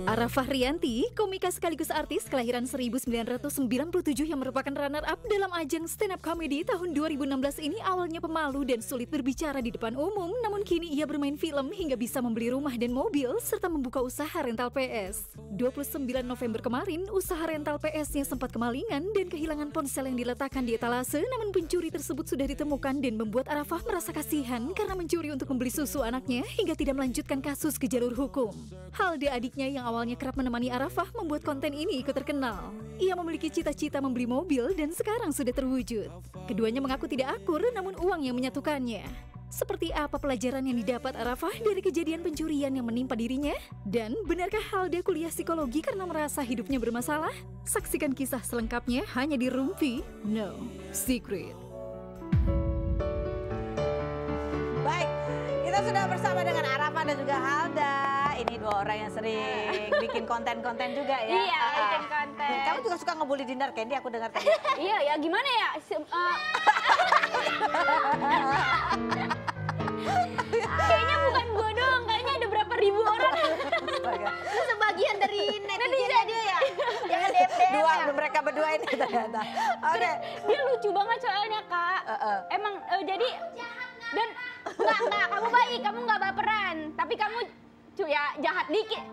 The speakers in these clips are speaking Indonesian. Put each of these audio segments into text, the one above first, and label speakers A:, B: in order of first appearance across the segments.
A: Arafah Rianti, komika sekaligus artis kelahiran 1997 yang merupakan runner-up dalam ajang stand-up comedy tahun 2016 ini awalnya pemalu dan sulit berbicara di depan umum, namun kini ia bermain film hingga bisa membeli rumah dan mobil serta membuka usaha rental PS. 29 November kemarin, usaha rental PS-nya sempat kemalingan dan kehilangan ponsel yang diletakkan di etalase, namun pencuri tersebut sudah ditemukan dan membuat Arafah merasa kasihan karena mencuri untuk membeli susu anaknya hingga tidak melanjutkan kasus ke jalur hukum. Halde adiknya yang awalnya kerap menemani Arafah membuat konten ini ikut terkenal. Ia memiliki cita-cita membeli mobil dan sekarang sudah terwujud. Keduanya mengaku tidak akur, namun uang yang menyatukannya. Seperti apa pelajaran yang didapat Arafah dari kejadian pencurian yang menimpa dirinya? Dan benarkah Halde kuliah psikologi karena merasa hidupnya bermasalah? Saksikan kisah selengkapnya hanya di Rumpi No Secret.
B: Baik, kita sudah bersama dengan Arafah dan juga Halda. Ini dua orang yang sering bikin konten-konten juga ya.
C: Iya, bikin konten.
B: Kamu juga suka ngebully Dinda Candy, aku dengar tadi.
C: Iya, ya gimana ya? Kayaknya bukan gua doang, kayaknya ada berapa ribu orang.
D: Lu sebagian dari netizen dia ya? Jangan DM
B: Dua,
D: ya?
B: mereka berdua ini ternyata. Oke.
C: Dia lucu banget soalnya, Kak. Emang jadi dan enggak, kamu baik, kamu enggak baperan, tapi kamu ya jahat dikit.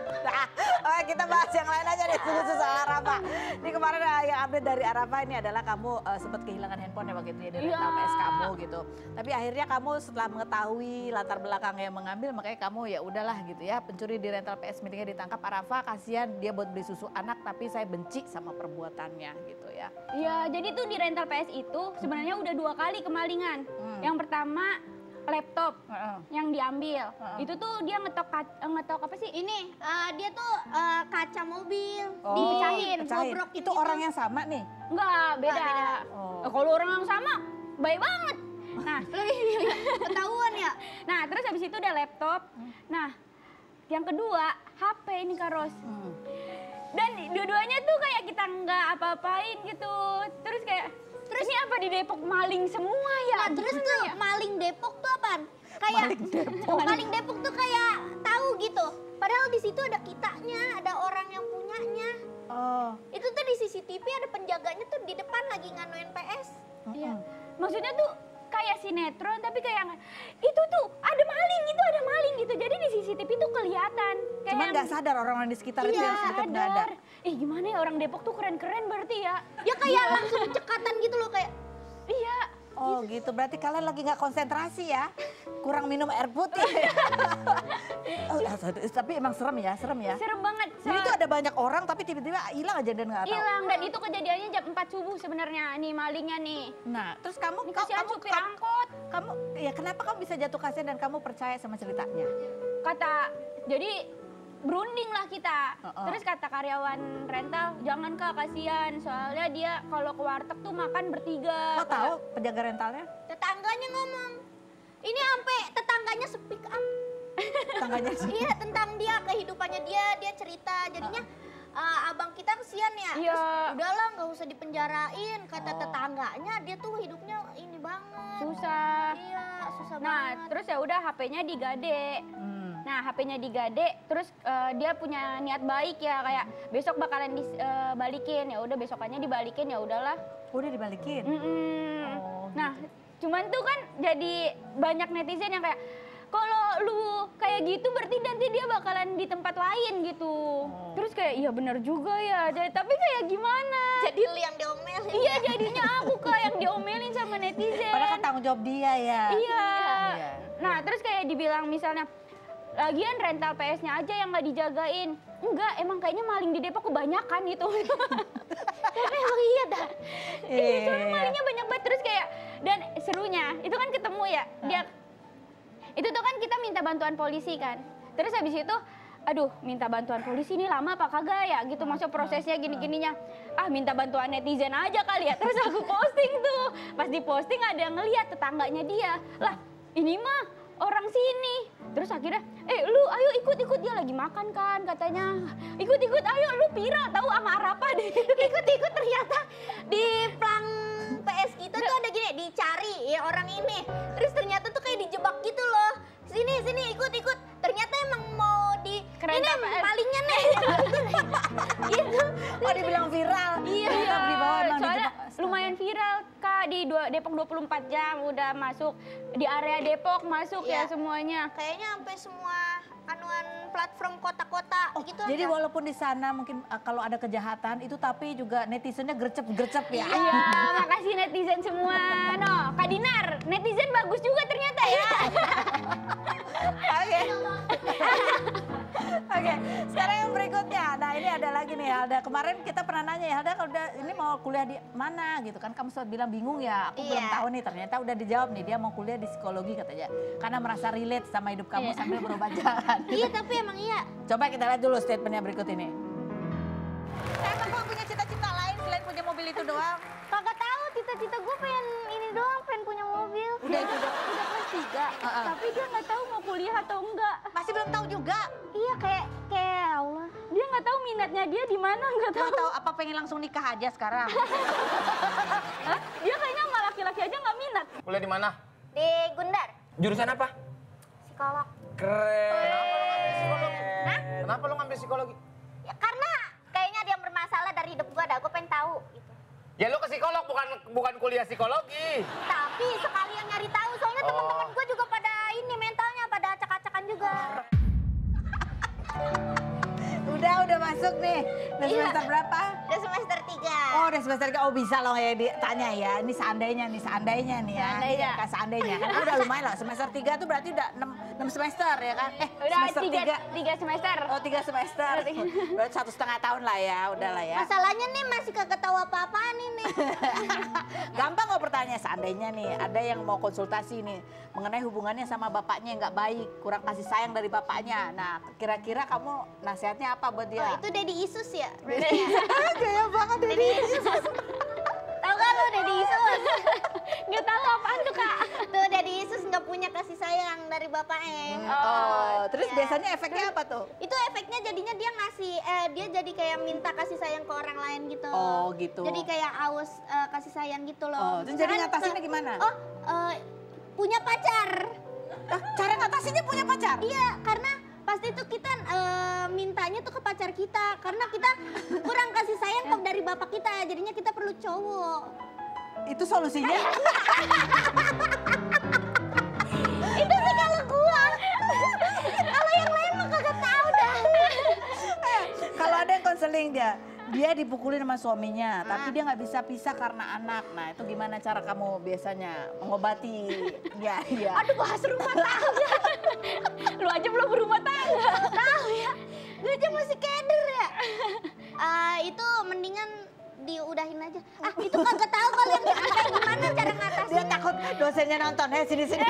B: Nah, oke, kita bahas yang lain aja deh, khusus soal Arafah. Ini kemarin yang update dari Arafah ini adalah kamu sempat kehilangan handphone ya waktu itu ya dari rental PS kamu gitu. Tapi akhirnya kamu setelah mengetahui latar belakang yang mengambil, makanya kamu ya udahlah gitu ya, pencuri di rental PS miliknya ditangkap. Arafah kasihan dia buat beli susu anak, tapi saya benci sama perbuatannya gitu ya.
C: Iya, jadi tuh di rental PS itu sebenarnya udah 2 kali kemalingan. Yang pertama laptop yang diambil, itu tuh dia ngetok apa sih?
D: Ini dia tuh kaca mobil
C: Dipecahin.
D: gobrokin
B: Itu
D: gitu.
B: orang yang sama nih?
C: Enggak, beda.
D: beda.
C: Kalau orang yang sama, baik banget. Nah,
D: Ketahuan ya?
C: nah terus habis itu udah laptop. Nah, yang kedua HP ini Kak Ros. Dan dua-duanya tuh kayak kita nggak apa-apain gitu. Terus ini apa di Depok maling semua ya?
D: Nah, terus tuh maling Depok tuh apaan? Kayak maling Depok tuh kayak tahu gitu. Padahal di situ ada kitanya, ada orang yang punyanya. Itu tuh di CCTV ada penjaganya tuh di depan lagi nganuin PS.
C: Iya. Maksudnya tuh kayak sinetron tapi kayak itu tuh ada maling gitu. Jadi di CCTV tuh kelihatan.
B: Cuman nggak sadar orang-orang di sekitar itu yang sekitar nggak ada.
C: Gimana ya orang Depok tuh keren-keren berarti ya?
D: Ya kayak langsung cekatan gitu loh kayak.
C: Iya.
B: Oh gitu, berarti kalian lagi nggak konsentrasi ya? Kurang minum air putih. Tapi emang serem ya?
C: Serem banget.
B: Jadi itu ada banyak orang tapi tiba-tiba hilang aja dan nggak tahu.
C: Hilang, dan itu kejadiannya jam 4 subuh sebenarnya nih malingnya nih.
B: Nah, terus kamu
C: Kasihan supir angkot.
B: kamu ya kenapa kamu bisa jatuh kasihan dan kamu percaya sama ceritanya?
C: Jadi berunding lah kita. Terus kata karyawan rental, jangan Kak, kasihan. Soalnya dia kalau ke warteg tuh makan bertiga.
B: Kau tahu penjaga rentalnya?
D: Tetangganya ngomong. Ini sampai tetangganya speak up.
B: Tetangganya
D: Iya, tentang dia, kehidupannya dia cerita. Jadinya abang kita kesian ya.
C: Iya.
D: Terus, udahlah nggak usah dipenjarain. Kata tetangganya dia tuh hidupnya ini banget.
C: Susah.
D: Iya, susah
C: Nah,
D: banget.
C: terus ya udah HP-nya digade. Nah, HP-nya digade, terus dia punya niat baik ya, kayak besok bakalan dibalikin. Ya udah besokannya dibalikin, ya udahlah.
B: udah dibalikin.
C: Nah, cuman tuh kan jadi banyak netizen yang kayak kalau lu kayak gitu berarti nanti dia bakalan di tempat lain gitu. Terus kayak iya bener juga ya. Tapi kayak gimana?
D: Jadi lu yang diomelin.
C: Iya, jadinya aku Kak yang diomelin sama netizen.
B: Padahal kan tanggung jawab dia ya.
C: Iya. Nah, terus kayak dibilang misalnya lagian rental PS-nya aja yang nggak dijagain. Enggak, emang kayaknya maling di Depok kebanyakan gitu.
D: Tapi emang iya dah.
C: Iya, soalnya malingnya banyak banget. Terus kayak, dan serunya, itu kan ketemu ya, itu tuh kan kita minta bantuan polisi kan. Terus habis itu, aduh minta bantuan polisi ini lama apa kagak ya gitu, maksudnya prosesnya gini-gininya. Minta bantuan netizen aja kali ya. Terus aku posting tuh, pas diposting ada yang ngeliat tetangganya dia. Lah ini mah orang sini. Terus akhirnya, lu ayo ikut-ikut, dia lagi makan kan katanya. Ikut-ikut ayo, lu viral tahu sama Arafah deh.
D: Ikut-ikut ternyata di plang PS kita tuh ada gini, dicari ya orang ini. Terus ternyata tuh kayak dijebak gitu loh. ikut. Ternyata emang mau di
C: Kereta
D: ini
C: apa?
D: malingnya nih. Gitu.
B: Oh dibilang viral.
C: Iya,
B: Ternyata beli bawah emang
C: soalnya
B: dijebak.
C: lumayan viral Kak di Depok 24 jam udah masuk di area Depok masuk
D: Iya.
C: ya semuanya.
D: Kayaknya sampai semua anuan platform kota-kota gitu.
B: Jadi
D: ada.
B: walaupun di sana mungkin kalau ada kejahatan itu tapi juga netizennya gercep-gercep ya.
C: Iya, makasih netizen semua. No, Kak Dinar, netizen bagus juga ternyata ya.
B: Oke. Oke, sekarang yang berikutnya. Nah ini ada lagi nih Halda. Kemarin kita pernah nanya ya Halda kalau udah ini mau kuliah di mana gitu kan. Kamu sempat bilang bingung ya. Aku belum
D: Iya.
B: tahu nih ternyata udah dijawab nih. Dia mau kuliah di psikologi katanya. Karena merasa relate sama hidup kamu
C: Iya.
B: sambil berubah jalan.
D: Iya, tapi emang iya.
B: Coba kita lihat dulu statementnya berikut ini. Emang gue punya cita-cita lain selain punya mobil itu doang?
D: Kagak tahu cita-cita gue pengen ini doang, pengen punya mobil.
B: Udah itu doang.
C: Udah kelas 3, tapi dia nggak tahu mau kuliah atau enggak.
B: Masih belum tahu juga.
D: Iya, kayak Allah.
C: Dia nggak tahu minatnya dia di mana, nggak
B: Belum
C: tahu.
B: tahu apa pengen langsung nikah aja sekarang.
C: Hah? Dia kayaknya sama laki-laki aja nggak minat.
E: Kuliah di mana?
D: Di Gundar,
E: Jurusan apa?
D: psikolog.
E: Keren.
D: Hah?
E: Kenapa lo ngambil psikologi?
D: Ya karena kayaknya ada yang bermasalah dari hidup gue, gue pengen tahu gitu.
E: Ya lo ke psikolog bukan kuliah psikologi.
D: Tapi sekalian nyari tahu, soalnya
E: Oh.
D: teman-teman gue juga pada ini mentalnya pada acak-acakan juga.
B: Udah masuk nih. Udah
D: Iya.
B: semester berapa?
D: Udah semester 3.
B: Oh udah semester 3, oh bisa loh ya ditanya ya. Ini seandainya nih ya.
C: Seandainya.
B: Ini seandainya. Kan udah lumayan lah, semester 3 tuh berarti udah 6 semester ya kan?
C: Udah
B: semester
C: 3 semester.
B: Oh 3 semester. Berarti 1,5 tahun lah ya, udah lah ya.
D: Masalahnya nih masih kagak tahu apa-apaan ini.
B: Gampang kok pertanyaan, seandainya nih ada yang mau konsultasi nih mengenai hubungannya sama bapaknya yang nggak baik, kurang kasih sayang dari bapaknya. Nah kira-kira kamu nasihatnya apa buat
D: Oh,
B: dia?
D: itu Daddy Isus ya?
B: Gaya banget
D: Daddy Isus. Tahu gak lo Daddy Isus?
C: Nggak tahu apaan tuh Kak.
D: Tuh Daddy Isus nggak punya kasih sayang dari bapaknya.
B: Oh, terus
D: Iya.
B: biasanya efeknya apa tuh?
D: Itu efeknya jadinya dia ngasih, dia jadi kayak minta kasih sayang ke orang lain gitu.
B: Oh, gitu.
D: Jadi kayak aus kasih sayang gitu loh.
B: Oh, terus jadi
D: Misalkan
B: ngatasinnya gimana?
D: Oh, punya pacar.
B: Ah, cara ngatasinnya punya pacar?
D: Iya, karena pasti tuh kita mintanya tuh ke pacar kita. Karena kita kurang kasih sayang kok dari bapak kita. Jadinya kita perlu cowok.
B: Itu solusinya?
D: Itu sih kalau gua. Kalau yang lain mah kagak tahu dah.
B: Kalau ada yang konseling dia dipukulin sama suaminya, tapi dia nggak bisa pisah karena anak. Nah itu gimana cara kamu biasanya mengobati dia? Ya.
D: Aduh, bahas rumah tangga.
C: Lu aja belum berumah tangga.
D: Tahu ya. Gue aja masih keder ya. Itu mendingan diudahin aja. Itu kagak tahu kalian kayak gimana cara ngatasin.
B: Dia takut dosennya nonton, sini-sini.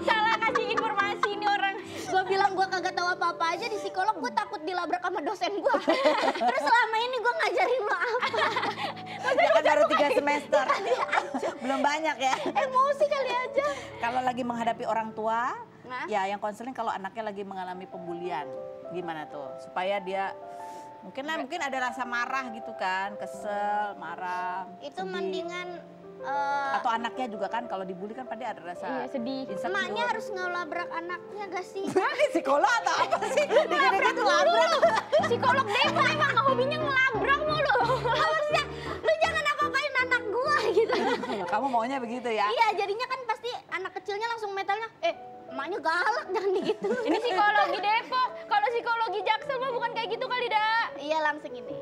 C: Salah ngasih informasi ini orang.
D: Gue bilang gue kagak tahu apa-apa aja di psikolog, gue takut dilabrak sama dosen gue. Terus selama ini gue ngajarin lo apa?
B: Dia kan baru 3 semester, belum banyak ya.
D: Emosi kali aja.
B: Kalau lagi menghadapi orang tua,
D: Nah.
B: ya yang konseling kalau anaknya lagi mengalami pembulian, gimana tuh? Supaya dia mungkin ada rasa marah gitu kan, kesel, marah.
D: Itu
B: sedih.
D: mendingan
B: Atau anaknya juga kan kalau dibully kan pasti ada rasa
C: Iya, sedih.
B: insecure.
D: emaknya harus ngelabrak anaknya gak sih?
B: Ini psikolog atau apa sih? Dikit-dikit tuh labrak.
C: Psikolog Depok emang hobinya ngelabrak mulu.
D: Harusnya lu jangan apa-apain anak gua gitu.
B: Kamu maunya begitu ya?
D: Iya, jadinya kan pasti anak kecilnya langsung metalnya, emaknya galak, jangan gitu.
C: Ini psikologi Depok. Kalau psikologi Jaksel mah bukan kayak gitu kali, Da.
D: Iya, langsung ini.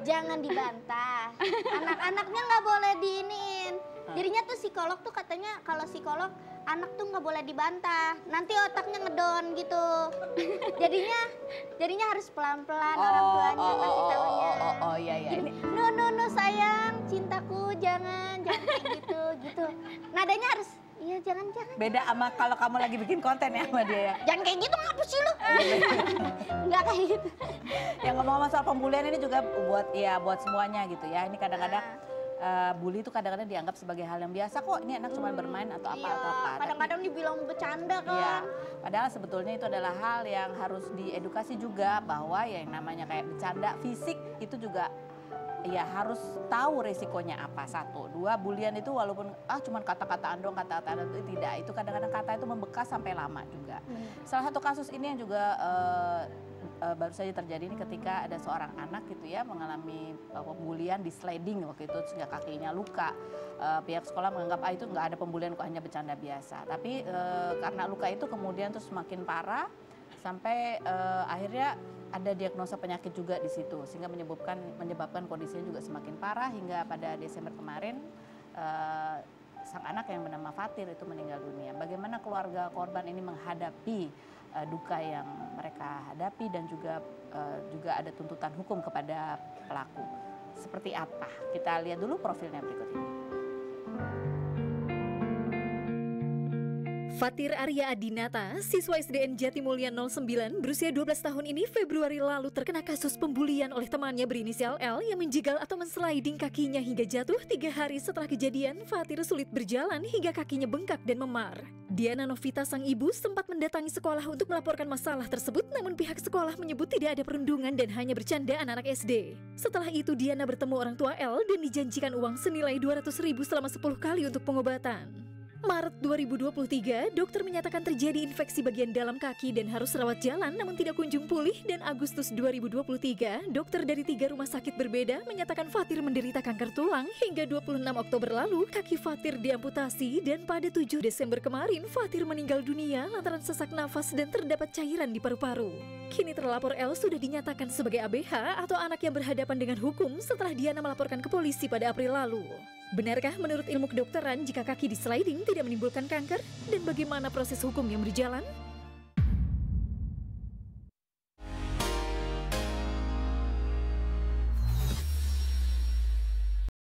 D: Jangan dibantah. Anak-anaknya nggak boleh diinin. Jadinya tuh psikolog tuh katanya kalau psikolog anak tuh nggak boleh dibantah. Nanti otaknya ngedon gitu. Jadinya harus pelan-pelan orang tuanya kasih taunya.
B: Oh, iya.
D: Jadi, no sayang, cintaku jangan kayak gitu. Nadanya harus, iya jangan.
B: Beda sama kalau kamu lagi bikin konten ya sama dia ya.
D: Jangan kayak gitu, ngapus sih lu. Nggak kayak gitu.
B: Yang ngomong soal pembulian ini juga buat semuanya gitu ya. Ini kadang-kadang bully itu kadang-kadang dianggap sebagai hal yang biasa kok. Ini anak cuma bermain atau apa
D: Iya,
B: atau apa.
D: kadang-kadang dibilang bercanda kan.
B: Iya, padahal sebetulnya itu adalah hal yang harus diedukasi juga bahwa ya yang namanya kayak bercanda fisik itu juga ya harus tahu resikonya apa. Satu, dua, bulian itu walaupun cuma kata-kataan doang, kata-kataan itu tidak. Itu kadang-kadang kata itu membekas sampai lama juga. Salah satu kasus ini yang juga baru saja terjadi ini ketika ada seorang anak gitu ya mengalami pembulian di sliding waktu itu sehingga kakinya luka. Pihak sekolah menganggap itu nggak ada pembulian, kok hanya bercanda biasa. Tapi karena luka itu kemudian terus semakin parah sampai akhirnya ada diagnosa penyakit juga di situ sehingga menyebabkan kondisinya juga semakin parah hingga pada Desember kemarin sang anak yang bernama Fatir itu meninggal dunia. Bagaimana keluarga korban ini menghadapi duka yang mereka hadapi dan juga ada tuntutan hukum kepada pelaku. Seperti apa? Kita lihat dulu profilnya berikut ini.
A: Fatir Arya Adinata, siswa SDN Jatimulya 09 berusia 12 tahun ini Februari lalu terkena kasus pembulian oleh temannya berinisial L yang menjegal atau mensliding kakinya hingga jatuh. 3 hari setelah kejadian, Fatir sulit berjalan hingga kakinya bengkak dan memar. Diana Novita sang ibu sempat mendatangi sekolah untuk melaporkan masalah tersebut, namun pihak sekolah menyebut tidak ada perundungan dan hanya bercandaan anak SD. Setelah itu Diana bertemu orang tua L dan dijanjikan uang senilai 200.000 selama 10 kali untuk pengobatan. Maret 2023, dokter menyatakan terjadi infeksi bagian dalam kaki dan harus rawat jalan namun tidak kunjung pulih, dan Agustus 2023, dokter dari 3 rumah sakit berbeda menyatakan Fatir menderita kanker tulang. Hingga 26 Oktober lalu, kaki Fatir diamputasi dan pada 7 Desember kemarin Fatir meninggal dunia lantaran sesak nafas dan terdapat cairan di paru-paru. Kini terlapor L sudah dinyatakan sebagai ABH atau anak yang berhadapan dengan hukum setelah Diana melaporkan ke polisi pada April lalu. Benarkah menurut ilmu kedokteran jika kaki di sliding tidak menimbulkan kanker? Dan bagaimana proses hukum yang berjalan?